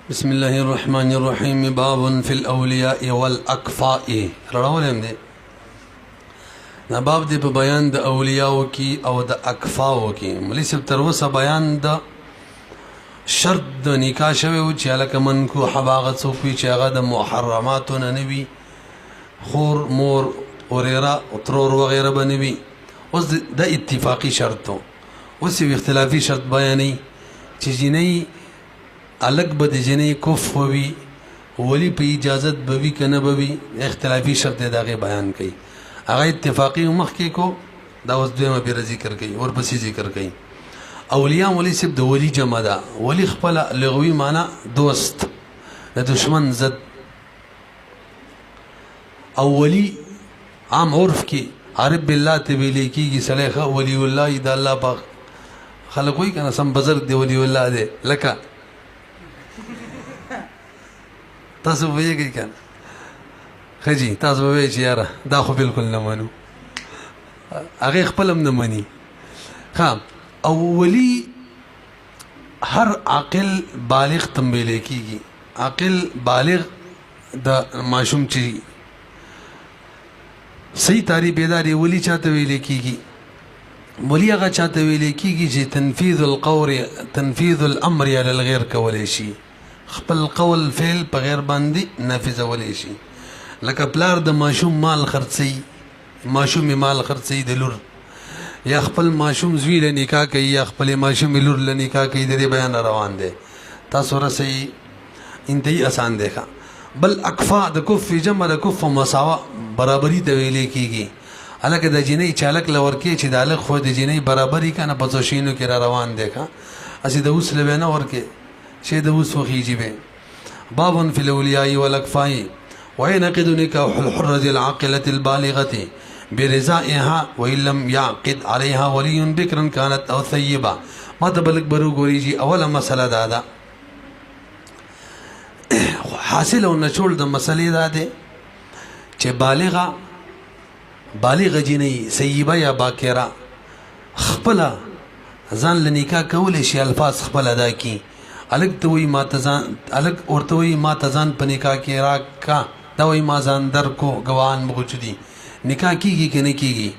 بسم الله الرحمن الرحيم. باب في الأولياء والأكفاء. رڑاولم دے نا باب دے په بیان د اولیاءو کی او د اکفاءو کی. مولوی صاحب تر اوسه بیان د شرط د نکاح شوی و چې هلکه منکوح هغه څوک وي چې هغه د محرماتو نه نه وي، خور، مور، وريره، ترور وغیره به نه وي. اوس د اتفاقي شرط و، اوس یو اختلافي شرط بیانوي چې جنۍ الگ به د جنۍ کف وي، ولی په اجازت به وي که نه به وي. اختلافي شرط یې د هغې بیان کوي. هغه اتفاقي مخکې کو، دا اوس دویمه بیره ذکر کوي، ورپسې ذکر کوي. اولیاء مولوی صاحب د ولی جمع ده. ولی خپله لغوي معنا دوست، د دشمن ضد. او ولی عام عرف کې عارف بالله ته ویلی کېږي. سړی ښه ولی الله د الله پاک خلک وایي که نه سم بزرګ دی ولی الله دی. لکه تاسو پوهېږئ که نه ښه جي تاسو به وایئ چې یاره دا خو بلکل نه منو، هغې خپل هم نه مني. ښه او ولی هر عاقل بالغ ته ویلی کېږي. عاقل بالغ د ماشوم چې صحیح تعریف پیدا دی ولی چاته ویلی کېږي. ولی هغه چاته ویلی کېږي چې تنفیذ الامر علی الغیر کولی شي، خپل قول فعل په غیر باندې نافذولی شي. لکه پلار د ماشوم مال خرڅوي، ماشوم مال خرڅوي د لور، یا خپل ماشوم زوی له نکاح کوي، یا خپل ماشوم لور له نکاح کوي. د دې بیان روان دی. تاسو رسئ انتهایی آسان دی. بل اکفا د کف جمع د کف مساوه برابري ته ویلی کېږي. هلکه د جنۍ چې هلک له ورکوي چې د هلک خو د جنۍ برابري که نه په څو شیانو کې را روان دی. که هسې د اوس له به نه ورکوې چې د اوس وخیږي به. باب فی الاولیاء والاکفاء وینعقد نکاح الحرة العاقلة البالغة برضائها وان لم يعقد عليها ولي بکرا كانت او ثیبه. ما ته بلک برو ګورېږي. اوله مسله دا ده، حاصل او نچوړ د مسلې دا دی چې بالغه جنۍ ثیبه یا باکره خپله ځان له نکاح کولی شي، الفاظ خپل ادا کړي. الګ ته وایي ما ته ځان، الګ ورته وایي ما ته ځان په نکاح کې راکړه، دا وایي ما ځان درکو ګواهان موجودي. نکاح کېږي که نه کېږي؟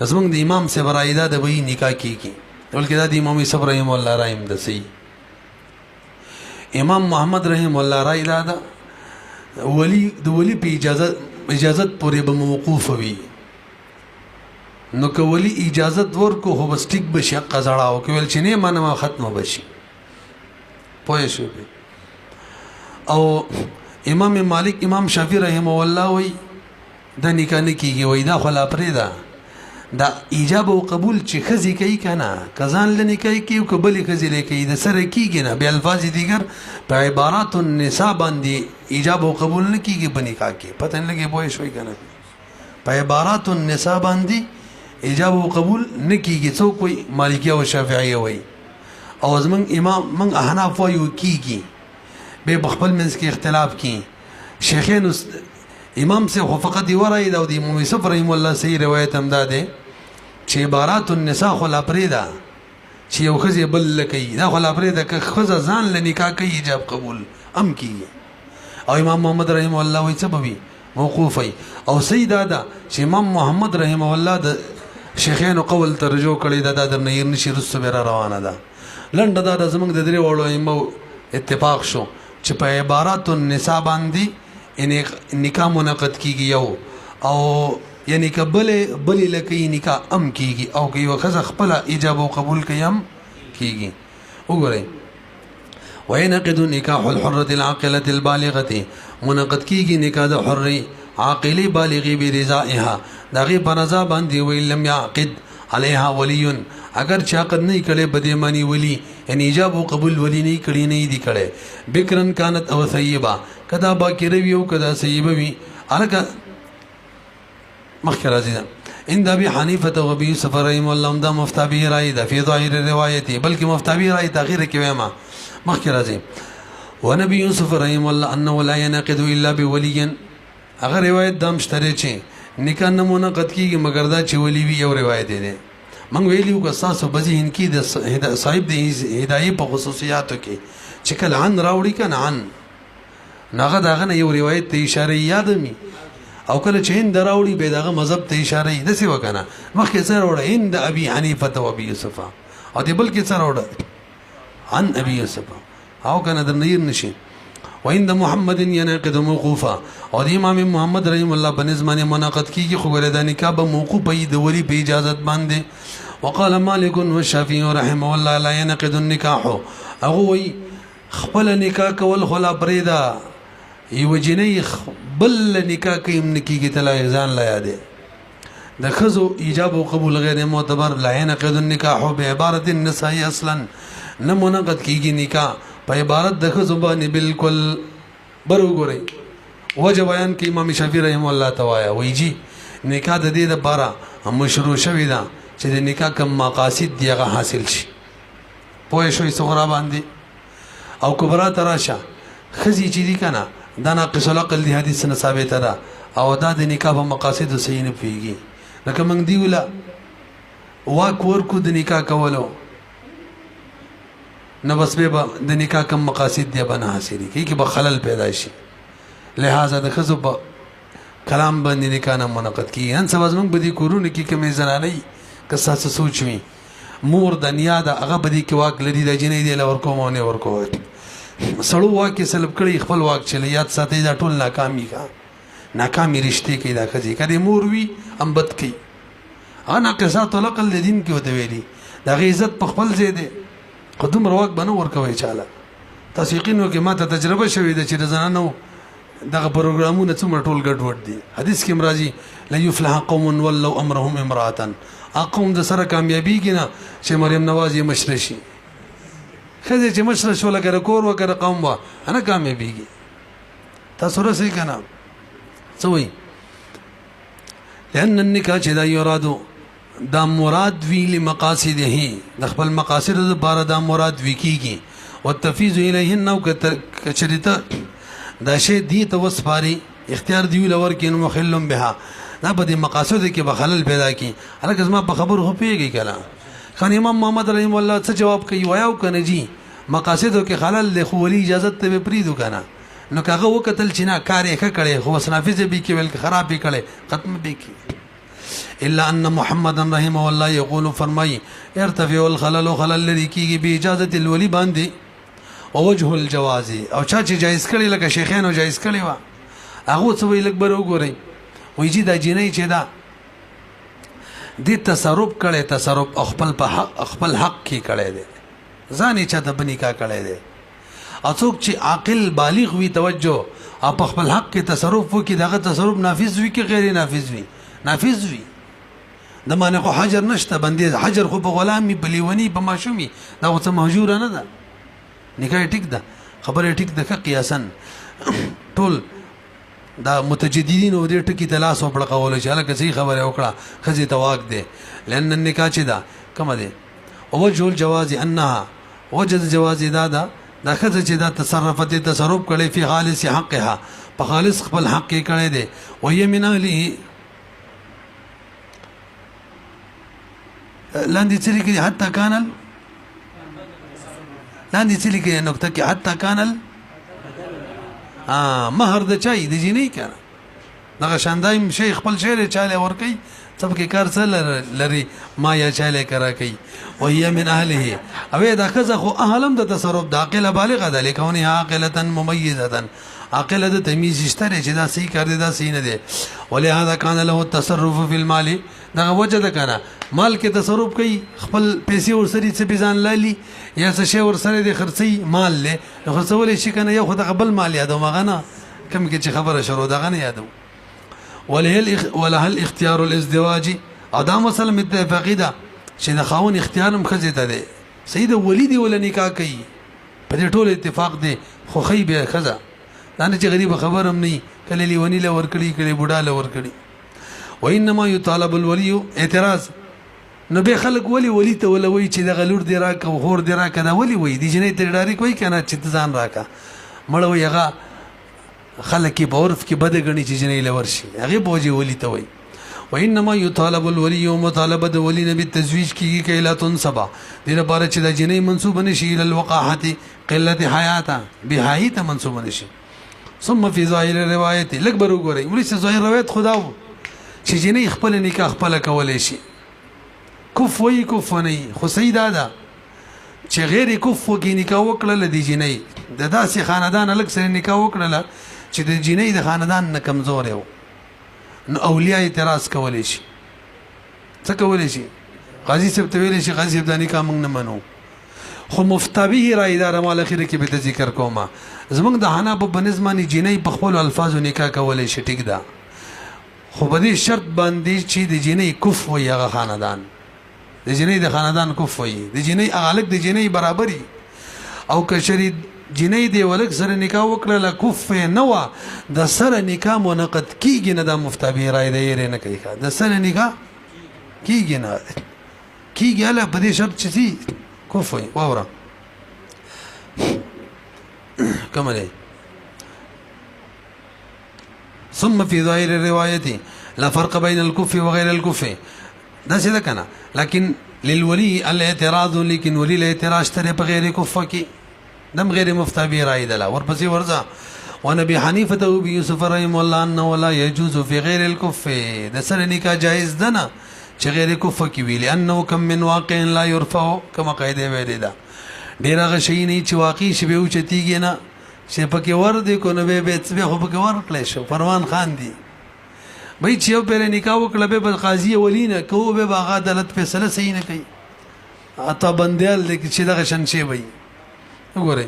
زموږ د امام صاحب رایې دا ده وایي نکاح کېږي، بلکې دا د امام یوسف رحم الله رایې هم ده صحیح. امام محمد رحم الله رایې دا ده ولی د ولی په اجازت پورې به موقوف وي. نو که ولی اجازت ورکو خو بس ټیک به شي، حقه زړه که ویل چې نه منم ختمه به شي. پوه شو؟ او امام مالک امام شافعي رحمه الله وایي دا نکاح نه کېږي، وایي دا خو لا پرېږده. دا ایجاب او قبول چې ښځې کوي که نه، که ځان له نکاح کوي او که بلې ښځې له کوي، د سره کېږي نه. بیا الفاظ دیگر په عبارات النساء باندې ایجاب او قبول نه کېږي په نکاح کې. پته نه لګي پوه شوئ که نه؟ په عبارات النساء باندې ایجاب او قبول نه کېږي. څوک وایي؟ مالکیه او شافعیه وایي. او زموږ امام موږ احناف وایو کېږي. بیا په خپل منځ کې اختلاف کړي. شیخین امام سے خو فقط یوه رایې ده، او د امام یوسف رحم الله صحیح روایت هم دا دی چې عبارات النساء خو لا پرېږده چې یو ښځې بل له کوي، دا خو لا پرېږده. که ښځه ځان له نکاح کوي ایجاب قبول هم کېږي. او امام محمد رحم الله وایي څه به وي؟ موقوف وي. او صحیح دا ده چې امام محمد رحم الله د شیخینو قول ته رجوع کړی ده. دا درنه هېر نه شي، رسته بیا را روانه ده. لنډه دا ده زموږ د درې واړو ائمو اتفاق شو چې په عبارات النساء باندې نکاح منعقد کېږي یو، او یعنی که بلې له کوي نکاح هم کېږي، او که یوه ښځه خپله ایجاب او قبول کوي هم کېږي. وګورئ، وینعقد نکاح الحرة العاقلة البالغة، منعقد کېږي نکاح د حرې عاقلې بالغې برضائها، د هغې په رضا باندې. وان لم يعقد علیها ولی، اگر چې عقد نه یې کړی په دې معنی ولی، یعنی ایجاب او قبول ولی نه یې کړي، نه یې دي کړی. بکرن کانت او ثیبه، که دا باکره وي او که دا ثیبه وي. هلکه مخکې راځي ده عند ابي حنیفه و ابي یوسف رحم الله، دا مفتي به رایې ده فی ظاهر روایتي، بلکې مفتي به رایې تغییر کې وایم. مخکې راځي ونبي یوسف رحم الله انه لا ينعقد الا بولي. هغه روایت دا شته چې نکاح نه منعقد کېږي مګر دا چې ولی وي. یو روایت دی موږ ویلي وو که ستاسو په ذهن کې د صاحب د هدایې په خصوصیاتو کې چې کله عن راوړي کنه عن ناغه داغه نه یو روایت ته اشاره یاد می او کله چې هند راوړي به داغه مذهب ته اشاره یې دسی وکنه مخکې سره وړه هند ابي حنیفه او ابي یوسف او دی بل کې سره وړه عن ابي یوسف او کنه در نیر نشي وعند محمد ينعقد موقوفا او د امام محمد رحم الله په نسبانه منعقد کیږي خو ګره د نکاح به موقوف وي د ولی په اجازه باندې وقال مالك والشافعي رحمه الله لا ينعقد النكاح او وي خپل نکاح کول خلا پریدا یو جنې بل نکاح کيم نکیږي تلا ځان لا یاد د خزو ایجاب او قبول غیر معتبر لا ينعقد النكاح بعباره النساء اصلا نه منعقد کیږي نکاح په عبارت د خزو باندې بالکل برو ګوري وجه بیان کې امام شافعي رحم الله تعالی وایي نکاح د دې لپاره مشروع شوی دا چې د نکاح کوم مقاصد دیغه حاصل شي پوه شوي صغرا باندې او کبرا تراشه خزي چې دي کنه دا ناقص العقل دی حدیث نه ثابت ده او دا د نکاح په مقاصد صحیح نه پیږي لکه موږ دی ولا واک ورکو د نکاح کولو نو بس به د نکاح کوم مقاصد دی بنا حاصل کی به خلل پیدا شي لہذا د خزو په کلام باندې نکاح نه منعقد کی ان سبا زموږ بدی کورونه کی کمی زنانه که ساس سوچ می مور د نیا د هغه بدی کې واک لري د جنې دی لور کوم نه ور کوي سړو واکه سلب کړي خپل واک چلی یاد ساتي دا ټول ناکامي کا ناکامي رشته کې دا خزي کړي مور وی امبد کې انا قصات العقل دین کې وته ویلي دا عزت په خپل ځای دی قدم رواق بنو ور کوي چاله تاسو یقینو کې ماته تجربه شوې ده چې زنانو دغه پروګرامونه څومره ټول ګډ وډ دي حدیث کې مرাজি لا يفلح قوم ولوا امرهم امراه اقوم د سره کامیابی کینا چې مریم نواز یې مشرشي خزه چې مشر شو لګره کور وکړه قوم وا انا کامیابیږي تاسو رسې کنه سوي لأن النکاح چې دا یرادو دا مراد وی لمقاصده د خپل مقاصد لپاره دا مراد وی کیږي والتفیز الیهن او کچریته دا شی دی ته وسپاري اختیار دی لور کې نو مخلم بها دا په دې مقاصد کې به خلل پیدا کی هرګز ما په خبر هو پیږي کله خان امام محمد رحم الله څه جواب کوي وایو کنه جی مقاصدو کې خلل له خولي اجازه ته پریدو کنه نو کاغه وکتل چې نه کار یې کړي خو سنافذ به کې ویل خراب کړي ختم به کې الا ان محمد رحمه الله يقول فرمای ارتفع الخلل خلل الذي کیږي به اجازه الولي باندې او وجه الجواز او چا چې جایز کړي لکه شیخانو جایز کړي وا هغه څه ویل کبر وګورئ وایي چې دا جنې چې دا د تصرف کړي تصرف خپل حق کې کړي دي ځانې چا ته بنی کا کړي دي او څوک چې عاقل بالغ وي توجه او خپل حق کې تصرف وکړي دغه تصرف نافذ وي کې غیر نافذ وي نافذ وي د معنی خو حجر نشته بندي حجر خو په غلامي بلیونی په ماشومي دا څه مهجور نه ده نکاح ټیک ده خبره ټیک ده قیاسا ټول دا متجددین او دې ټکی تلاش او پړقول چې هغه صحیح خبره وکړه خزي تواک ده لئن النکاح چې ده کوم ده او وجه الجواز انها وجه الجواز دا خزه چې دا تصرفات تصرف کړي په خالص حقها په خالص خپل حق کې کړي ده وهي من اهله لاندې چې کې حتی کانل لاندې چې کې نقطه کې حتی کانل مہر د چای د جنې کنه دغه شاندایم شیخ خپل شعر چاله ور کوي سب کې کار سره لري ما یا چاله کرا کوي وهي من اهله او دا خزه خو اهلم د تصرف د عاقله بالغه ده لکونه عاقله ممیزه عاقله د تمیز اشتره چې دا صحیح کار دی دا صحیح نه دی ولهذا كان له التصرف في المال دا وجه ده کنه مال کې تصرف کوي خپل پیسې ورسري څه بيزان لالي یا څه شی ورسره د خرڅي مال له خرڅول شي کنه یو خدای قبل مال یادو مغنه کم کې چې خبره شروع دغه نه یادو وله الاختيار الازدواج ادم مثلا متفقی ده چې د خاون اختیار هم خزه ته ده سید ولید ول نکاح کوي په دې ټول اتفاق ده خو خی به خزه دا نه چې غریب خبرم نه کله لیونی له ور کړی کله بوډا له ور کړی وانما يطالب الولي اعتراض نو به خلق ولی ته ولوي چې د غلور دی راک او خور دی راک دا ولی وای دی جنې ته ډاری کوي کنه چې ځان راکا مړوي هغه خلک په عرف کې بد غني چې جنې لور شي هغه بوجي ولی ته وای وانما يطالب الولي ومطالبه د ولی نبی تزویج کیږي کله تنصبا دې لپاره چې د جنې منسوب نشي ال الوقاحه قلت حیاته بهایت منسوب نشي ثم في ظاهر الروایت لکبر وګورئ مولوی صاحب ظاهر روایت خداو چې جنې خپل نکاح خپل کولای شي کف وی کف نه خو سیدا ده چې غیر کف کې نکاح وکړل د جنې د داسې خاندان الګ سره نکاح وکړل چې د جنې د خاندان نه کمزور یو نو اولیاء اعتراض کولای شي څه کولای شي قاضي صاحب ته ویل شي قاضي صاحب د نکاح موږ نه منو خو مفتبه را اداره مال اخر کې به ذکر کومه زمونږ د حنا په بنظمانی جنې په خپل الفاظو نکاح کولای شي ټیک ده خو په دې شرط باندې چې د جنې کف وي هغه خاندان د جنې د خاندان کف وي د جنې اغلق د جنې برابرۍ او کشری جنې دی ولک سره نکاح وکړه کف نه و د سره نکاح منعقد کیږي نه د مفتبه را دی نه کوي د سره نکاح کیږي نه کیږي له په دې شرط چې کف وي واوره كمل ثم في ظاهر الرواية لا فرق بين الكف وغير الكف ده سيدا كنا لكن للولي الاعتراض لكن ولي الاعتراض اشتري بغير كف كي دم غير مفتبه رايد لا وربسي ورزا ونبي حنيفة وبي يوسف رحمه الله أنه ولا يجوز في غير الكف ده سر نکاح جائز دنا چې غیر کف کی وی لانه کم من واقع لا يرفع كما قاعده ویل ده ډیر هغه شی نه چې واقع شی به اوچتیږي نه چې پکې ور دي کو نه به څه خو پکې ور کړی شو پروان خان دی بای چې یو پر نکاح وکړه به قاضي ولینه کو به باغ عدالت فیصله صحیح نه کوي اته بندیال دي چې دغه شن شی وي وګوره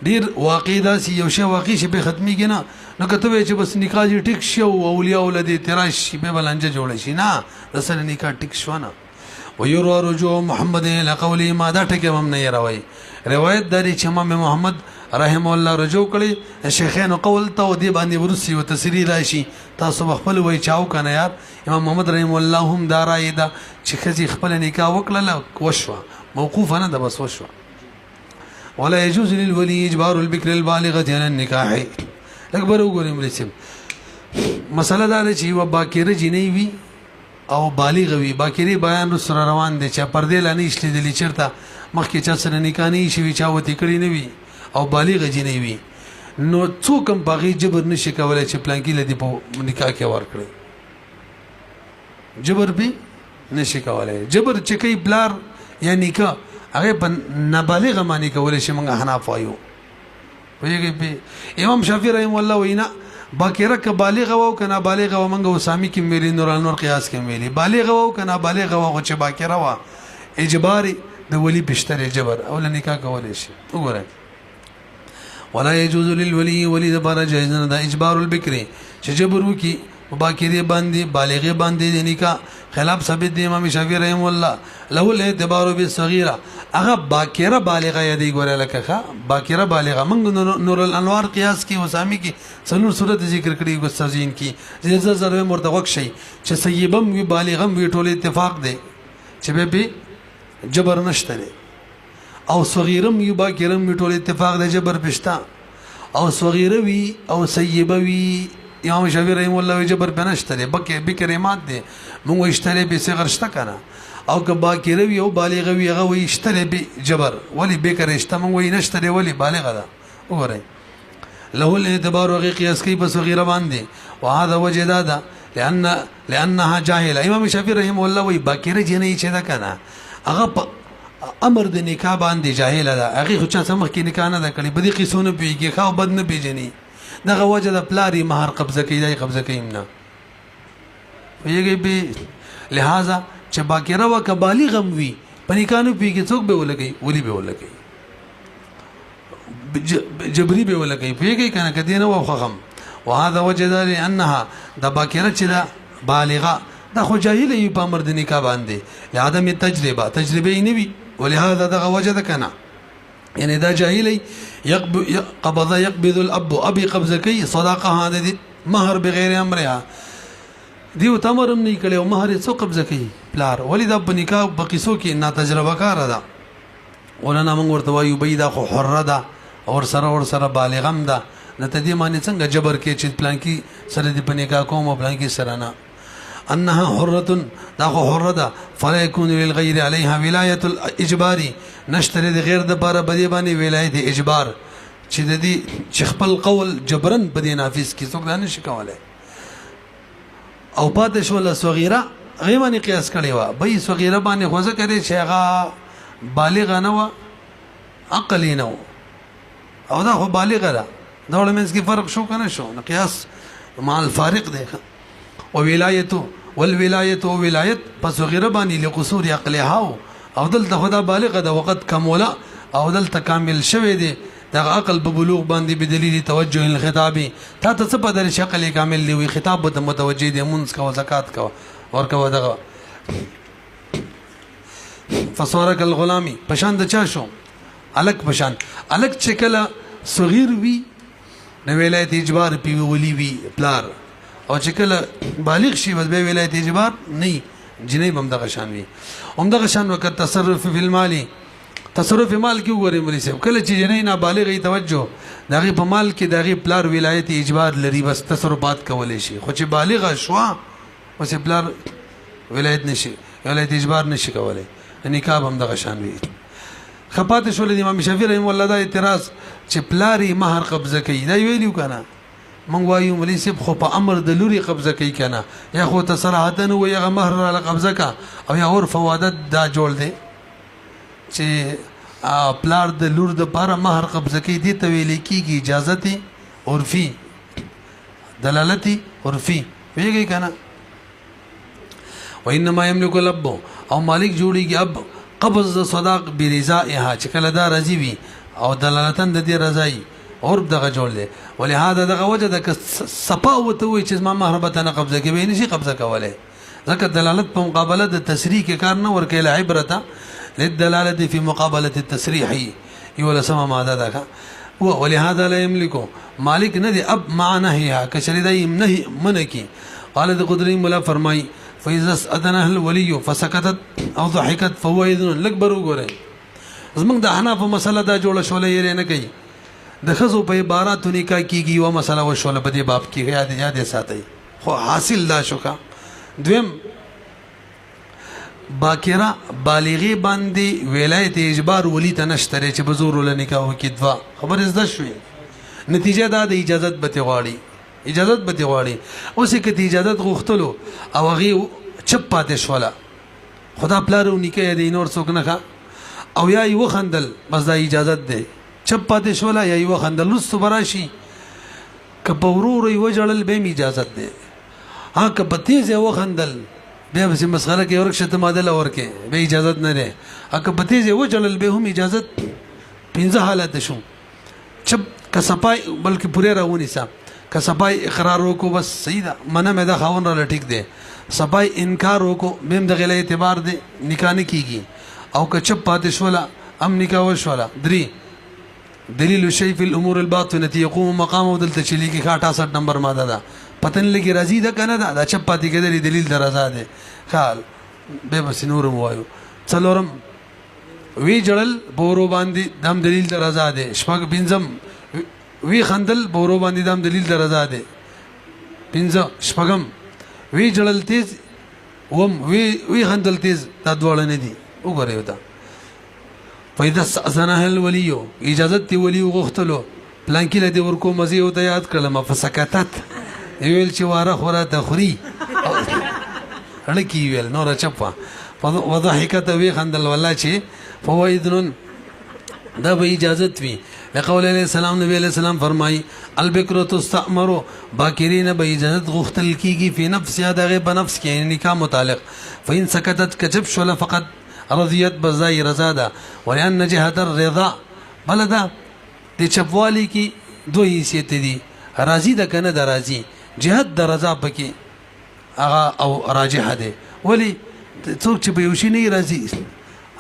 ډیر واقع دا سی یو شی واقع شی به ختمي کنا نو کته چې بس نکاح دې ټیک شو اولیاء ولدي تراش به بلنجه جوړ شي نه رسل نکاح ټیک شو نه ويروى رجوع محمد الى قوله ما دا ټکه هم نه راوي روایت داري چې امام محمد رحم الله رجوع کړي شیخین قول ته دی باندې ورسي او تسری راشي تاسو خپل وای چاو کنه یار امام محمد رحم الله هم دارای دا چې خزي خپل نکاح وکړه وشوا موقوف نه ده بس وشوا ولا يجوز للولي اجبار البكر البالغه على النكاح اکبر وګورم لسم مسله دا چې و باکره جنې وی او بالغ وی باکری بیان سره روان دي چې پردې لانی شلې دي چرته مخکې چا سره نکاح نه شي چا وتی کړی نه وی او بالغ جنې وی نو څوک هم باغی جبر نشي کولای چې پلان کې لدی په نکاح کې ور کړی جبر به نشي کولای جبر چې کوي بلار یا نکاح هغه په نابالغ معنی کولای شي موږ حناف وایو ویږي به امام شافعي رحم الله وینا باکره ک بالغ او کنا بالغ او منګه وسامی کې ملي نور قیاس کې ملي بالغ او کنا بالغ او چې باکره وا اجباري د ولی بشتر جبر او نکاح کولای شي وګورئ ولا يجوز للولي ولي دبر جائز نه د اجبار البکر چې جبر وکي باکره باندې بالغ باندې نکاح خلاف ثابت دی امام شافعي رحم الله له الاعتبار بالصغيره هغه باکره بالغه یادی ګوره لکه باکره بالغه موږ نور الانوار قیاس کې وسامی کې څلور صورت ذکر کړی ګستازین کې زړه زره مرتوق شي چې سیبم وی بالغم وی ټول اتفاق دی چې به جبر نشته او صغیرم یو باکرم وی ټول اتفاق دی جبر پښتا او صغیره وی او سیبه وی امام شافعي رحم الله جبر بنشته بکرمات دي موږ اشتره به صغر شته کنه او که باکره وی او بالغ وی هغه وی اشتره به جبر ولی بکر اشته موږ وی نشته ولی بالغ ده وګورئ له الاعتبار او قياس کوي په صغیره باندې وهذا وجه ده لانها جاهله امام شافعي رحم الله وی باکره جنې چې ده کنه هغه امر د نکاح باندې جاهله ده هغه خو چا سمخ کې نکاح نه ده کړی بدی قصونه پیږي خو بد نه پیژني دغه وجه د پلاری مہر قبضه کیدای قبضه کیم نه ویږي به لہذا چې باکره و ک بالغم وی پنیکانو پیږي څوک به ولګي ولی به ولګي جبري به ولګي پیږي کنه کدی نه وخم وهذا وجه ده لانها د باکره چې دا بالغه دا خو جاهل ای په امر د نکاح باندې لعدم تجربه نه وی ولهذا دغه وجه ده کنه يعني دا جاهلي يقبض الاب ابي قبضه كي صداقه هذا دي مهر بغير امرها دیو تمرم نه کړي او مهر څو قبضه کوي پلار ولید اب نکاح بقیسو کې نا تجربه کار ده ولنا موږ ورته وایو بيدا خو حره ده اور سره بالغم ده نته دې معنی څنګه جبر کې چې پلان کې سره دې په نکاح کوم پلان کې سره نه انها حره دا خو حره ده فلا يكون للغير عليها ولايه الاجبار نشتري د غیر د بار بدی باندې ولایت اجبار چې د دې چې خپل قول جبرن بدی نافذ کی څوک نه شي کولای او پاتې شو له صغیره غیمانی قیاس کړي وا به صغیره باندې خوځه کړي چې هغه بالغ نه و عقل نه و او دا خو بالغ ده دا ولمنس کې فرق شو کنه شو نو قیاس مع الفارق دی او ولایته ولایت پس صغیره باندې لقصور عقلها او دلته خدا بالغ ده وقت کمولا او دلته کامل شوی دی دا عقل په بلوغ باندې بدلیل توجه الخطابي تا ته څه په در شکل کامل دی خطاب ته متوجه دی منځ کا زکات کا اور کا دغه فصارك الغلامي پشان د چا شو الک پشان الک چې کله صغیر وی نو ولایت اجبار پی ولی وی پلار او چې کله بالغ شي بس به ولایت اجبار نه جنې بم دغه شان وی هم دغه شان وکړه تصرف فی المال تصرف مال کې وګورئ مولوی صاحب کله چې جنې نابالغ توجه دغه په مال کې دغه پلار ولایت اجبار لري بس تصرفات کولای شي خو چې بالغ شوا بس پلار ولایت نشي ولایت اجبار نشي کولای نکاح هم دغه شان وی خپات شول د امام شافعي رحم الله دا اعتراض چې پلاری مہر قبضه کوي دا ویلو کنه مونږ وایو مولوی صاحب خو په امر د لوري قبضه کوي کنه یا خو تصراحتا نو یا مہر را قبضه کا او یا اور فوادت دا جوړ دی چې پلار د لور د پاره مہر قبضه کوي دي ته ویل کیږي اجازه عرفي دلالتي عرفي ویږي کنه وانما يملك الاب او مالک جوړيږي اب قبض صداق برضائها چې کله دا راضي وي او دلالتن د دې رضای اور دغه جوړ دی ولهدا دغه وجه د صفا وته وي چې ما مهربته نه قبضه کوي نشي قبضه کولای ځکه دلالت په مقابله د تصریح کې کار نه ورکه العبرته للدلاله في مقابله التصريح يولا سما ماده ده ولهذا لا يملك مالك ندي اب مع نهيها كشري دا يمنه منكي قال د قدري مولا فرمای فاذا اذنه الولي فسكتت او ضحكت فهو اذن لكبر وګورئ زمنګ د حناف مسله دا جوړه شولې یې نه کوي د خزو په عبارت نکاح کیږي او مسله وشول په دې باب کې یاد ساتي خو حاصل لا شوکا دویم باکره بالغی باندې ولایت اجبار ولی ته نشتره چې بزور ول نکاح وکي دوا خبر زده شوې نتیجه دا د اجازت به غواړي اوس کې اجازت غوښتلو او هغه چپ پاتې شولا خدا پلارو نکاح دې نور څوک نه او یا یو خندل بس دا اجازت ده چپ پاتې شولا یا یو خندل رسو براشي کپورور یو جړل به اجازت ده ها کپتیز یو خندل بیا به مسخره کې ورکشته ماده ورکه به اجازت نه ده کپتیز یو جړل به هم اجازت پنځه حالت شو چپ کسپای بلکې پوره راونی صاحب کسپای اقرار وکړو بس صحیح ده منه مې دا خاون را ټیک ده سپای انکار وکړو مم د غل اعتبار ده نکاح نه کیږي او که چپ پاتې شولا ام نکاح وشولا دري دلیل الشيء في الامور الباطنه يقوم مقامه دلته چلی کې 68 نمبر ماده ده پتن لګي راضي ده کنه دا چپ پاتې کېدل دلیل درازه ده خال به بس نور موایو څلورم وی جړل بورو باندې دم دلیل درازه ده شپږ پنځم وی خندل بورو باندې دم دلیل درازه ده پنځه شپږم وی جړل تیز وم وی خندل تیز دا دواړه نه دي وګورئ دا فاذا استأذنها الولي اجازت ولي غختلو پلان کې لدی ورکو مزي او یاد کړم فسکتت ویل چې واره خوره تخري هلکی ویل نور چپا وضحكت وی خندل والله چې فوائدن دا به اجازت وی لقول علیہ السلام نبی علیہ السلام فرمای البکر تستأمر باکرین به اجازت غختل کیږي په نفس یا دغه په نفس کې نکاح متعلق فین سکتت کجب شول فقط رضیت بزای رضا ده ولأن جهه الرضا بلدا د چپوالی کی دوی حیثیت دي راضی ده کنه د راضی جهاد د رضا پکې هغه او راجح ده ولی څوک چې به یوشي نه راضی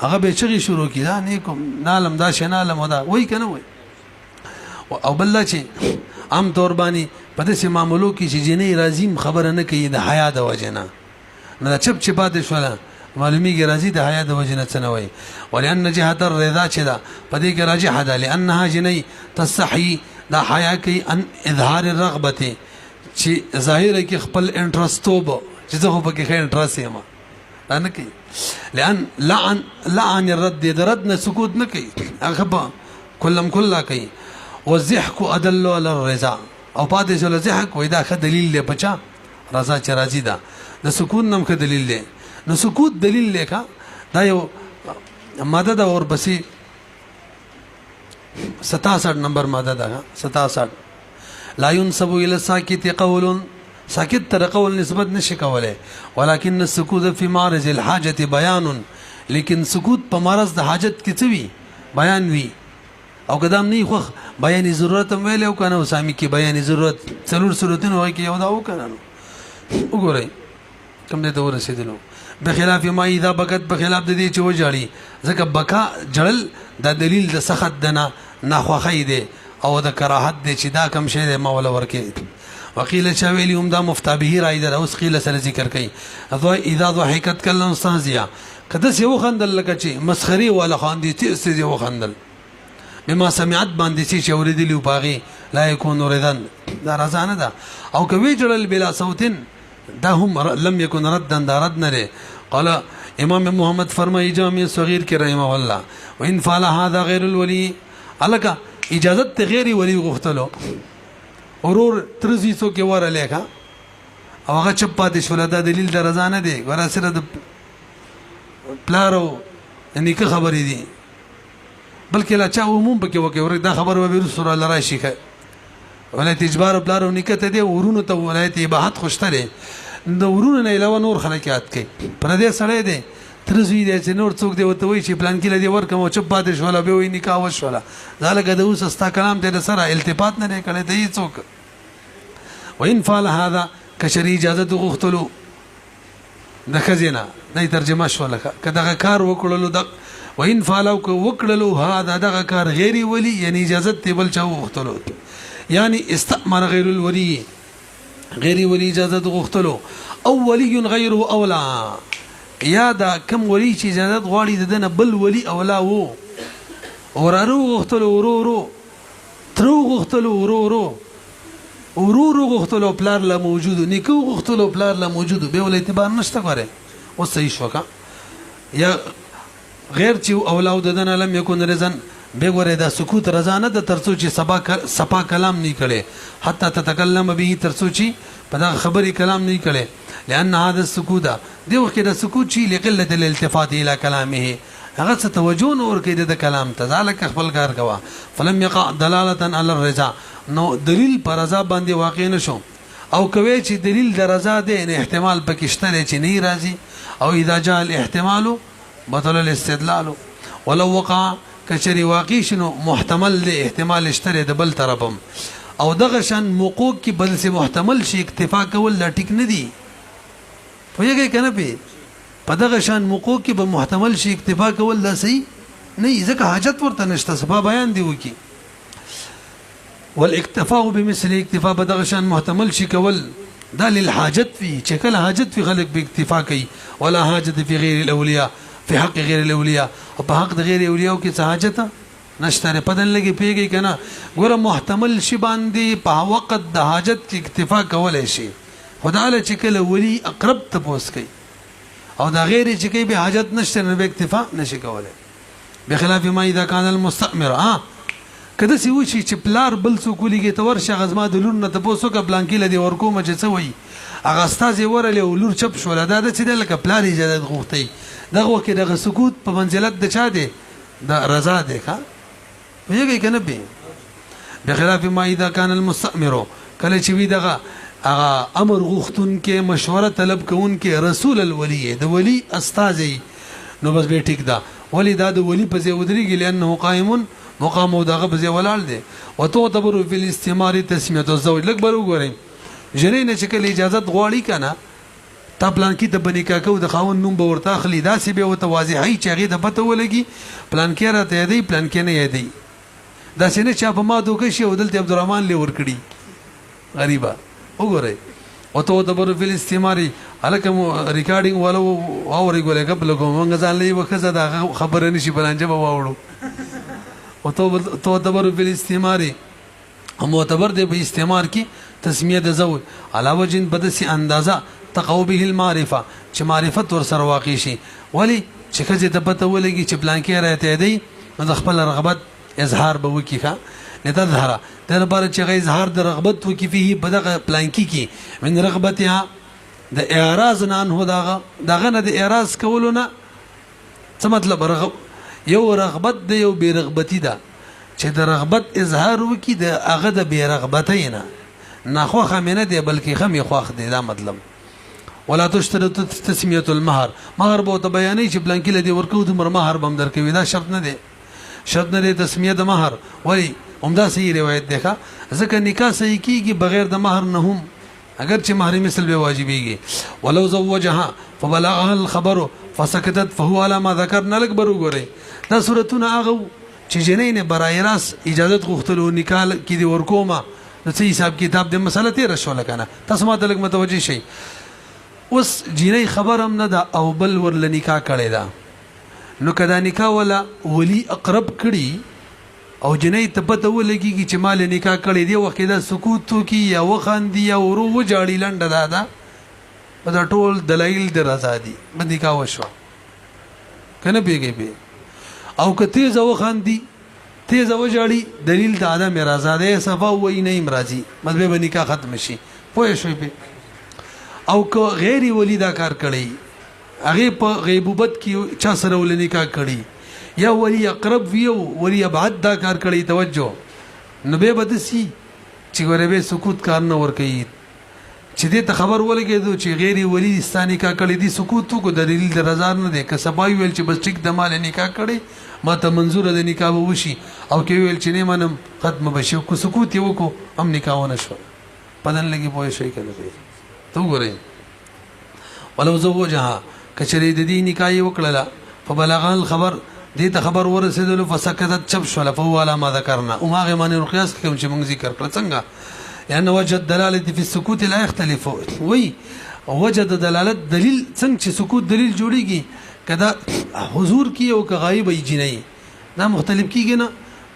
هغه به چغي شروع کی دا نه کوم نالم دا شنالم دا وای کنه وای او بل چې عام طور باندې په دې معاملو کې چې جنې راضی خبره نه کوي د حیا د وجنه نه چپ چپاته شولا معلومیږي راضی د حیا د وجنه څنوي ولأن جهه الرضا چې دا په دې کې راجح ده لانها جنې تصحي دا حیا کوي ان اظهار الرغبه چې ظاهر کې خپل انټرستوب چې زه خو پکې ښه انټرست یم دا نه کوي لأن لعن الرد د رد نه سکوت نه کوي هغه په کلم کله کوي والضحك ادل على الرضا او پاتې شول ضحك وای دا ښه دلیل دی بچا رضا چې راځي دا د سکون نم ښه دلیل دی نو سکوت دلیل لیکا دا یو ماده دا اور بسې 67 نمبر ماده ده 67 لا ينسب الى الساكت قول ساکت تر قول نسبت نشي کوله ولكن السكوت في معرض الحاجه بيان لیکن سکوت په معرض د حاجت کې څه وی بیان وی او قدم نه خو بیان ضرورت ویل او کنه سامي کې بیان ضرورت څلور صورتونه وای کې یو دا وکړو وګورئ کوم دې ته ورسېدلو بخلاف ما اذا بکت بخلاف د دې چې وجړي ځکه بکا جړل د دلیل د سخت دنا ناخوخی دی او د کراهت دی چې دا کم شی دی مولا ورکه وقيل شاویلی هم دا مفتابه راي در اوس قيل سره ذکر کوي اذا ضحكت کلن استهزئ کده سی وخندل لکه چې مسخري ولا خاندي تي سی وخندل بما سمعت باندې چې اوریدلی باغي لا يكون رضا دا رضا نه ده او کوي جړل بلا صوتن دا هم لم يكن ردا دا رد نه قال امام محمد فرمایي جامع صغير کې رحمه الله وان فعل هذا غير الولي الکه اجازت غیر ولی غختلو اورور ترزیسو کې وره لیکا او هغه چپاتې شول دا دلیل د رضا نه دی ورا سره د پلارو یعنی که خبرې دي بلکې لا چا عموم پکې وکي ور دا خبر و به رسول الله راشي ولایت اجبار پلارو نکته دی ورونو ته ولایت اباحت خوشتره د ورونو نه علاوه نور خلکیات کوي پر دې سره دی ترزوی دی چې نور څوک دی وته وی چې پلان کې لدی ورکم او چپاتې شول به وی نکاح وشوله ځکه د اوس استا کلام ته سره التفات نه کړي دی څوک وان فعل هذا کشری اجازه غختلو د خزینه د ترجمه شوله کداغه کار وکړلو د وان فعل وکړلو هذا دغه کار غیر ولی یعنی اجازه تی بل چا غختلو یعنی استعمر غیر الولی غیر ولی اجازه غختلو او ولی غیره اولا یا دا کم ولی چې اجازه غواړي دنه بل ولی اولا وو اورارو غختلو ورورو ترو غختلو ورورو غختلو پلار لا موجود نیکو غختلو پلار لا موجود به ول اعتبار نشته غره او صحیح شوکا یا غیر چې اولاد دنه لم یکن رزن به غره دا سکوت رضانه د ترڅو چې سپا کلام نه کړي حتی تتکلم به ترڅو چې په دا خبري کلام نه کړي لأن هذا السكوت دی وخت د سکوت چې لقله الالتفات الى كلامه هغه څه توجه نور کې د کلام تذالک خپل کار کوا فلم يقع دلاله على الرضا نو دلیل پر رضا باندې واقع نشو او کوي چې دلیل د رضا دی نه احتمال پکشته چې نه راځي او اذا جاء الاحتمال بطل الاستدلال ولو وقع کچری واقع شنو محتمل دی احتمال اشتره د بل طرفم او دغه شان موقوق کې بل سي محتمل شي اکتفا کول لا ټیک نه دی ویږي کنه په دغه شان موقوق کې به محتمل شي اکتفا کول لا صحیح نه ځکه حاجت ورته نشته سبا بیان دی وکي والاكتفاء بمثل اكتفاء بدغه شان محتمل شي کول دا للحاجت فی چې کله حاجت فی خلق به اکتفا کوي ولا حاجت فی غیر الاولیاء فی حق غیر الاولیاء او په حق د غیر اولیاء کې څه حاجت نشته پدن لګي پیږي کنه ګوره محتمل شي باندې په وخت د حاجت کې اکتفا کولای شي خدای چې کله ولی اقرب ته پوس کوي او دا غیر چې کوي به حاجت نشته نه به اکتفا نشي کولای بخلاف ما اذا كان المستعمر کده سی وشي چې پلار بل څوک ولګي تور شغزما د لور نه ته پوسو ک بلانکی لدی ورکوم چې څه وای اغه استاد ورله ولور چپ شول دا د چې لکه پلار اجازه غوښتي دغه وکي دغه سکوت په منزلت د چا دی د رضا دی ښا ویږي کنه به بخلاف ما اذا كان المستعمر کله چې وی دغه اغه امر غوښتون کې مشوره طلب کوون کې رسول الولی د ولی استاذي نو بس به ټیک دا ولی دا د ولی په ځای ودرېږي لانه قائم مقام او دغه په ځای ولاړ دی او تو تبرو فی الاستعمار تسمیه الزوج لګ بر وګورئ جری نه چې کله اجازه غواړي کنه تا پلان کې د بنیکا کو د خاون نوم به ورته اخلي دا سی به وته واضحای چې هغه د پته ولګي پلان کې راته دی پلان کې نه دی دا څنګه چا په ما دوکه شی ودلته عبدالرحمن له ور کړی غریبا وګورئ او تو تبرو فی الاستعمار الکم ریکارډینګ والو اوري ګولې قبل کوم ځان لې وکړه دا خبره نشي پلانجه به واوړو او تو تبرو فی الاستعمار هم معتبر دی په استعمار کې تسمیه د زوج علاوه جن بدسي اندازه تقو به المعرفه چې معرفت ور سره واقع شي ولی چې کله ته پته ولګي چې پلان کې راته دی نو خپل رغبت اظهار به وکي ښه لتظهر د لپاره چې غي اظهار د رغبت وکي فيه بدغه پلان کې من رغبتها د اعراض نه هو دغه نه د اعراض کولونه څه مطلب یو رغبت د یو بیرغبتی ده چې د رغبت اظهار وکي د هغه د بیرغبتی نه خو خمینه دی بلکې خمي خوخ دی دا مطلب ولا تشترط تسميه المهر مهر به ته بیانې چې بلانکی لدی ورکو د مهر بم درکوي دا شرط نه دی تسمیه د مهر ولی عمده صحیح روایت ده ځکه نکاح صحیح کیږي بغیر د مهر نه هم اگر چې مهر مثل به واجبېږي ولو زوجها فبلغها الخبر فسكتت فهو على ما ذكرنا لك برو ګوري دا صورتونه هغه چې جنین برای راس اجازه غوښتلو نکاح کې دی ورکوما نو څه حساب کتاب د مسله تیر شو لکنه تاسو ماته لګ متوجي شي اوس جنې خبر هم نه دا او بل ورل نکاح کړي دا نو کدا نکاح ولا ولی اقرب کړي او جنې ته پته ولګي چې مال نکاح کړي دی وخت دا سکوت تو کی یا وخاندي یا ورو وجاړي لنډه دا دا ټول دلایل د رضا دي باندې نکاح وشو کنه پیږي به او کته زو خاندي تیز وجاړي دلیل د ادم رضا ده صفا وای نه امراضي مطلب به نکاح ختم شي پوه شوي په او که غیر ولی دا کار کړي هغه په غیبوبت کې چا سره ول نکاح کړي یا ولی اقرب ویو ولی ابعد دا کار کړي توجه نو به بدسي چې ګوره به سکوت کار نه ور کوي چې دې ته خبر ولګېدو چې غیر ولی ستاني کا کړي دي سکوت کو د دلیل د رضا نه ده که سبا ویل چې بس ټیک د مال نکاح کړي ما ته منظور د نکاح وشي او کې ویل چې نه منم ختم بشو کو سکوت یو کو هم نکاح ونه شو پدن لګي پوه شي کنه تو ګورئ ولو زوجها کچری د دې نکاح وکړه فبلغها الخبر دې ته خبر ورسېدل فسكتت چپ شول فهو على ما ذكرنا او هغه معنی رقیاس کوم چې موږ ذکر کړ څنګه لأن وجد دلاله في السكوت لا يختلف وي وجد دلاله دلیل څنګه چې سکوت دلیل جوړیږي کدا حضور کی او که غایب ای جنې دا مختلف کیږي نه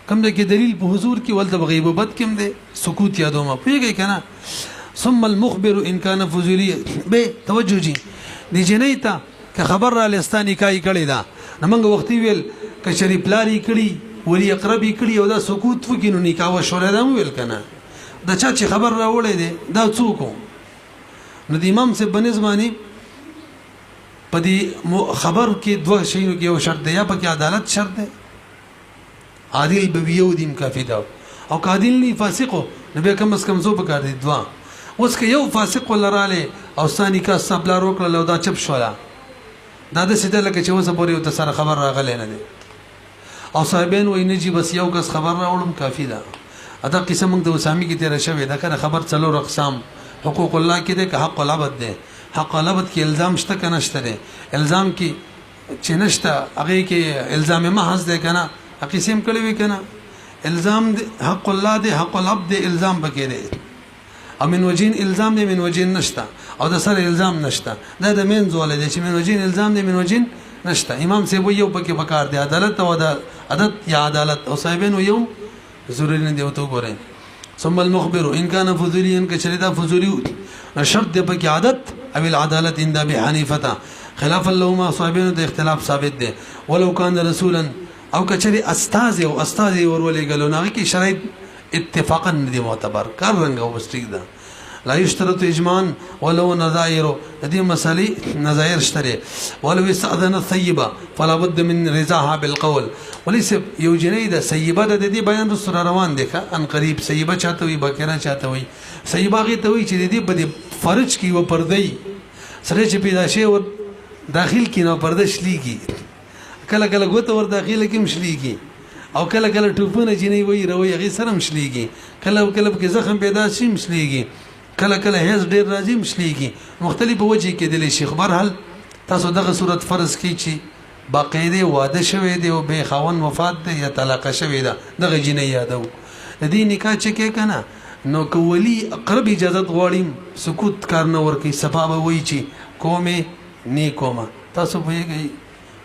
کوم د کې دلیل په حضور کې ول د غیبوبت کوم دی سکوت یادو ما پیږي کنه ثم المخبر ان كان فضولي به توجه جي دي جنې ته که خبر را لستاني کای کړي دا نمنګ وخت ویل که شریف لاري کړي ولی اقربي کړي او دا سکوت وکینو نکاح شوړه دا ویل کنه دا چې خبر را وړي دي دا څوک نو د امام سے بنظمانی پدې خبر کې دوه شیونو کې یو شرط دی یا پکې عدالت شرط دی عادل به یو دیم کافی دا او عادل نه فاسقو نبی کم از کم زو پکار دي دوا اوس کې یو فاسق ولراله او ثاني کا سبلا روکړه لو دا چپ شولا دا د سیده لکه چې وسه پورې ته سره خبر راغلی نه دی او صاحبین وای نه جی بس یو کس خبر راوړم کافی دا ادا قسم موږ د وسامي کې تیر شوی دا کنه خبر څلور اقسام حقوق الله کې ده که حق العبد ده حق العبد کې الزام شته کنه شته ده الزام کې چې نشته هغه کې الزام محض ده کنه قسم کړي وي کنه الزام حق الله ده حق العبد ده الزام پکې ده او من وجین الزام ده من وجین نشته او د سره الزام نشته دا د مين زول دي چې من وجین الزام ده من وجین نشته امام سی وو یو پکې پکار دي عدالت او عدالت یا عدالت او صاحبین یو ضروري نه دی او تو ګورئ ثم المخبر ان كان فضوليا كشريدا فضولي شرط پکې عادت او العداله عند ابي حنيفه خلافا لهما صاحبين د اختلاف ثابت دي ولو كان رسولا او کچري استاذ او استاذ ورولې غلو نه کې شرایط اتفاقا دي معتبر کار رنګ او بستیک ده لا يشترط اجماعا ولو نظائر هذه مسالې نظائر شته ولو استاذن الثيبه فلا بد من رضاها بالقول وليس یو جنې د سیبه د دې بیان رسول روان دي ان قریب سیبه چاته وي بکره چاته وي سیبه غي ته وي چې دې په فرج کې و پردې سره چې پیدا شي ور داخل کې نو پرده شليږي کله کله غوته ور داخله کې مشليږي او کله کله ټوپونه جنې وي روي غي سره مشليږي کله کله کې زخم پیدا شي مشليږي کله کله هیڅ ډیر راځي مشليږي مختلفه وجه کې د شیخ برحل تاسو دغه صورت فرض کی چې باقاعده واده شوی دی او به خاون وفات دی یا طلاق شوی ده دغه جنې یادو د دې نکاح چې کې کنه نو کولی اقرب اجازه غواړم سکوت کار نه ورکی سبب وای چې کومه نه کومه تاسو وایي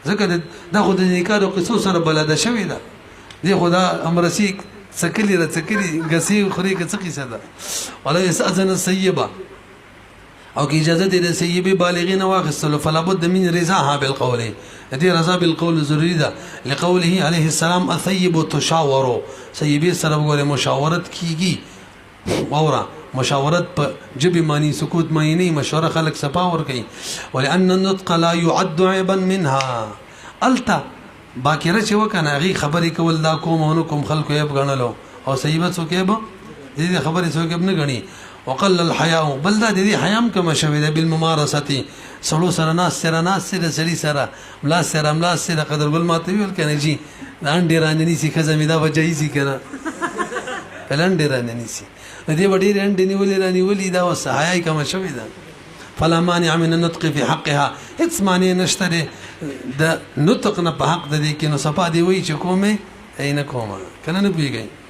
ځکه دا خو د نکاح د قصو سره بلد شوی ده دی خدا امرسي سکلی را سکلی غسی خوري که څه قصه ده ولا استاذن السيبه او کی اجازه دې سیبه بالغین واخصلو فلا بد من رضاها بالقول دې رضا بالقول ضروری ده لقوله عليه السلام اثيب تشاوروا سیبه سره وګوره مشاورت کیږي اورا مشاورت په جبي معنی سکوت معنی نه مشوره خلق صفا ور کوي ولان النطق لا يعد عيبا منها التا باکره چې وکنه غي خبرې کول دا کوم کوم خلکو یې بغنلو او سیبه څوک یې به دې خبرې څوک نه غني وقل الحياء بل دا دې حیام کما شوی ده بالممارسه سلو سره ناس سره سړي سره ملا سره قدر ګل ماته ویل کنه جی لاندې راننی سي خزمه دا وجهي سي کنه لاندې راننی سي دې وړي لاندې ولې دا وسحای کما شوی ده فلا مانع من النطق في حقها هیڅ معنی نشته د نطق نه په حق د دې کې نو صفه دی وی چې کومه عین کومه کنه نه پیږي